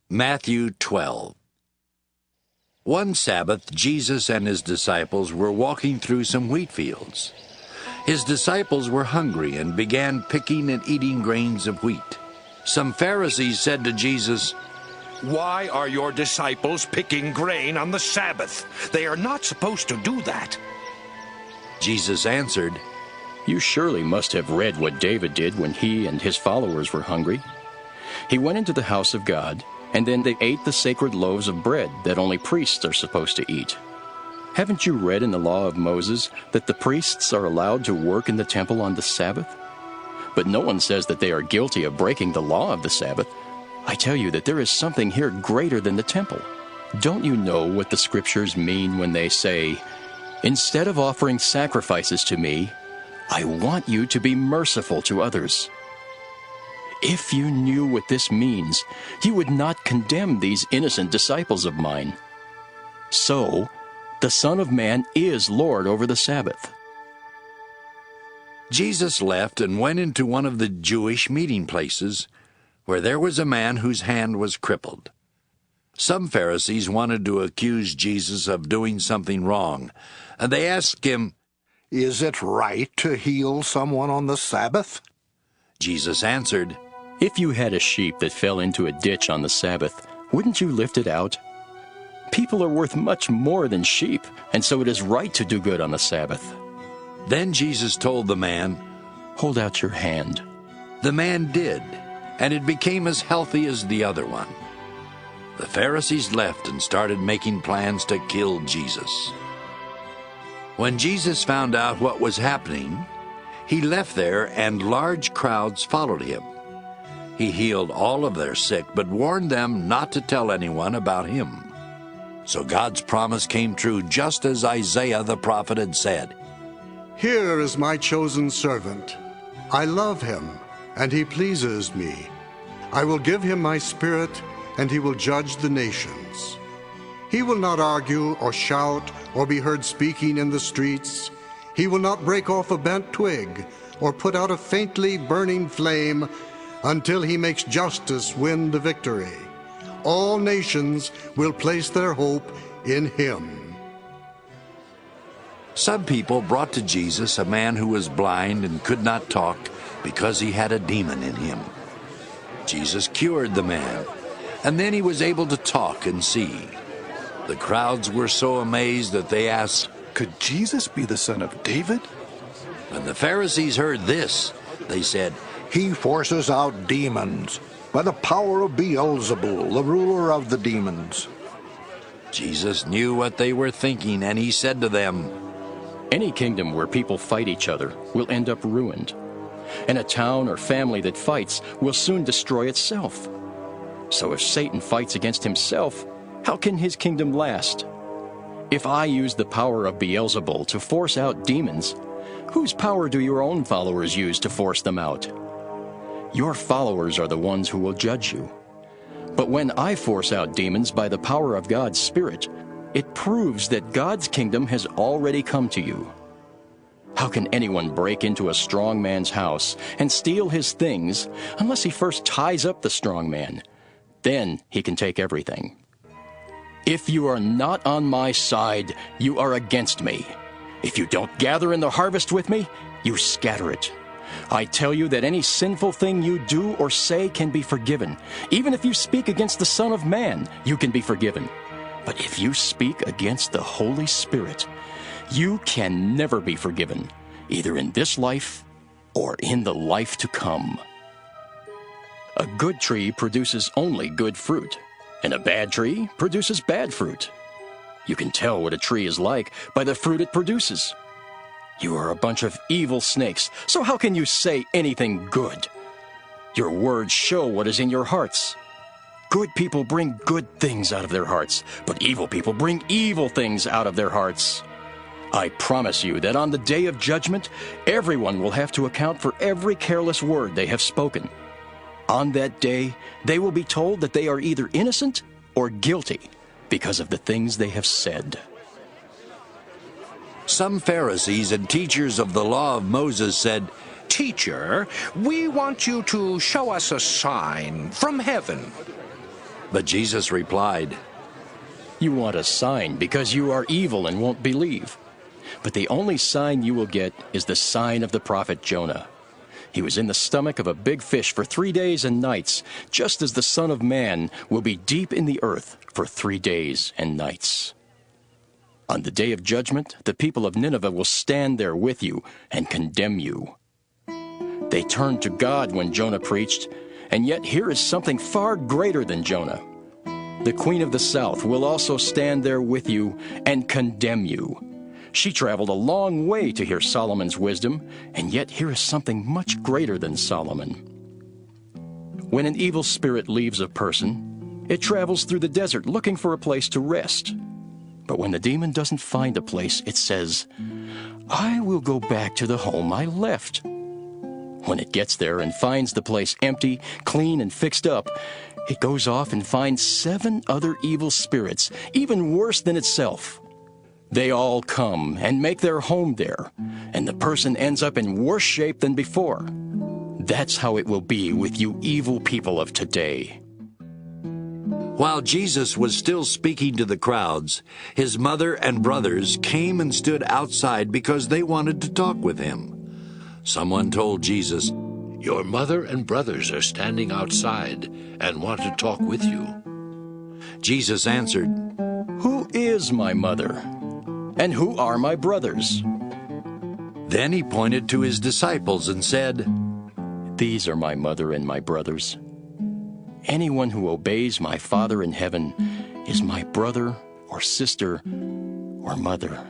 Matthew 12. One Sabbath, Jesus and his disciples were walking through some wheat fields. His disciples were hungry and began picking and eating grains of wheat. Some Pharisees said to Jesus, "Why are your disciples picking grain on the Sabbath? They are not supposed to do that." Jesus answered, "You surely must have read what David did when he and his followers were hungry. He went into the house of God, and then they ate the sacred loaves of bread that only priests are supposed to eat. Haven't you read in the law of Moses that the priests are allowed to work in the temple on the Sabbath? But no one says that they are guilty of breaking the law of the Sabbath. I tell you that there is something here greater than the temple. Don't you know what the scriptures mean when they say, 'Instead of offering sacrifices to me, I want you to be merciful to others'? If you knew what this means, you would not condemn these innocent disciples of mine. So, the Son of Man is Lord over the Sabbath." Jesus left and went into one of the Jewish meeting places, where there was a man whose hand was crippled. Some Pharisees wanted to accuse Jesus of doing something wrong, and they asked him, "Is it right to heal someone on the Sabbath?" Jesus answered, "If you had a sheep that fell into a ditch on the Sabbath, wouldn't you lift it out? People are worth much more than sheep, and so it is right to do good on the Sabbath." Then Jesus told the man, "Hold out your hand." The man did, and it became as healthy as the other one. The Pharisees left and started making plans to kill Jesus. When Jesus found out what was happening, he left there and large crowds followed him. He healed all of their sick, but warned them not to tell anyone about him. So God's promise came true, just as Isaiah the prophet had said. "Here is my chosen servant. I love him, and he pleases me. I will give him my spirit, and he will judge the nations. He will not argue or shout or be heard speaking in the streets. He will not break off a bent twig or put out a faintly burning flame until he makes justice win the victory. All nations will place their hope in him." Some people brought to Jesus a man who was blind and could not talk because he had a demon in him. Jesus cured the man, and then he was able to talk and see. The crowds were so amazed that they asked, "Could Jesus be the son of David?" When the Pharisees heard this, they said, "He forces out demons by the power of Beelzebul, the ruler of the demons." Jesus knew what they were thinking, and he said to them, Any kingdom where people fight each other will end up ruined, and a town or family that fights will soon destroy itself. So if Satan fights against himself, how can his kingdom last? If I use the power of Beelzebul to force out demons, whose power do your own followers use to force them out? Your followers are the ones who will judge you. But when I force out demons by the power of God's Spirit, it proves that God's kingdom has already come to you. How can anyone break into a strong man's house and steal his things unless he first ties up the strong man? Then he can take everything. If you are not on my side, you are against me. If you don't gather in the harvest with me, you scatter it. I tell you that any sinful thing you do or say can be forgiven. Even if you speak against the Son of Man, you can be forgiven. But if you speak against the Holy Spirit, you can never be forgiven, either in this life or in the life to come. A good tree produces only good fruit, and a bad tree produces bad fruit. You can tell what a tree is like by the fruit it produces. You are a bunch of evil snakes, so how can you say anything good? Your words show what is in your hearts. Good people bring good things out of their hearts, but evil people bring evil things out of their hearts. I promise you that on the day of judgment, everyone will have to account for every careless word they have spoken. On that day, they will be told that they are either innocent or guilty because of the things they have said. Some Pharisees and teachers of the law of Moses said, "Teacher, we want you to show us a sign from heaven." But Jesus replied, You want a sign because you are evil and won't believe. But the only sign you will get is the sign of the prophet Jonah. He was in the stomach of a big fish for 3 days and nights, just as the Son of Man will be deep in the earth for 3 days and nights. On the day of judgment, the people of Nineveh will stand there with you and condemn you. They turned to God when Jonah preached, and yet here is something far greater than Jonah. The Queen of the South will also stand there with you and condemn you. She traveled a long way to hear Solomon's wisdom, and yet here is something much greater than Solomon. When an evil spirit leaves a person, it travels through the desert looking for a place to rest. But when the demon doesn't find a place, it says, I will go back to the home I left. When it gets there and finds the place empty, clean, and fixed up, it goes off and finds 7 other evil spirits, even worse than itself. They all come and make their home there, and the person ends up in worse shape than before. That's how it will be with you evil people of today. While Jesus was still speaking to the crowds, his mother and brothers came and stood outside because they wanted to talk with him. Someone told Jesus, Your mother and brothers are standing outside and want to talk with you. Jesus answered, Who is my mother? And who are my brothers? Then he pointed to his disciples and said, These are my mother and my brothers. Anyone who obeys my Father in heaven is my brother or sister or mother.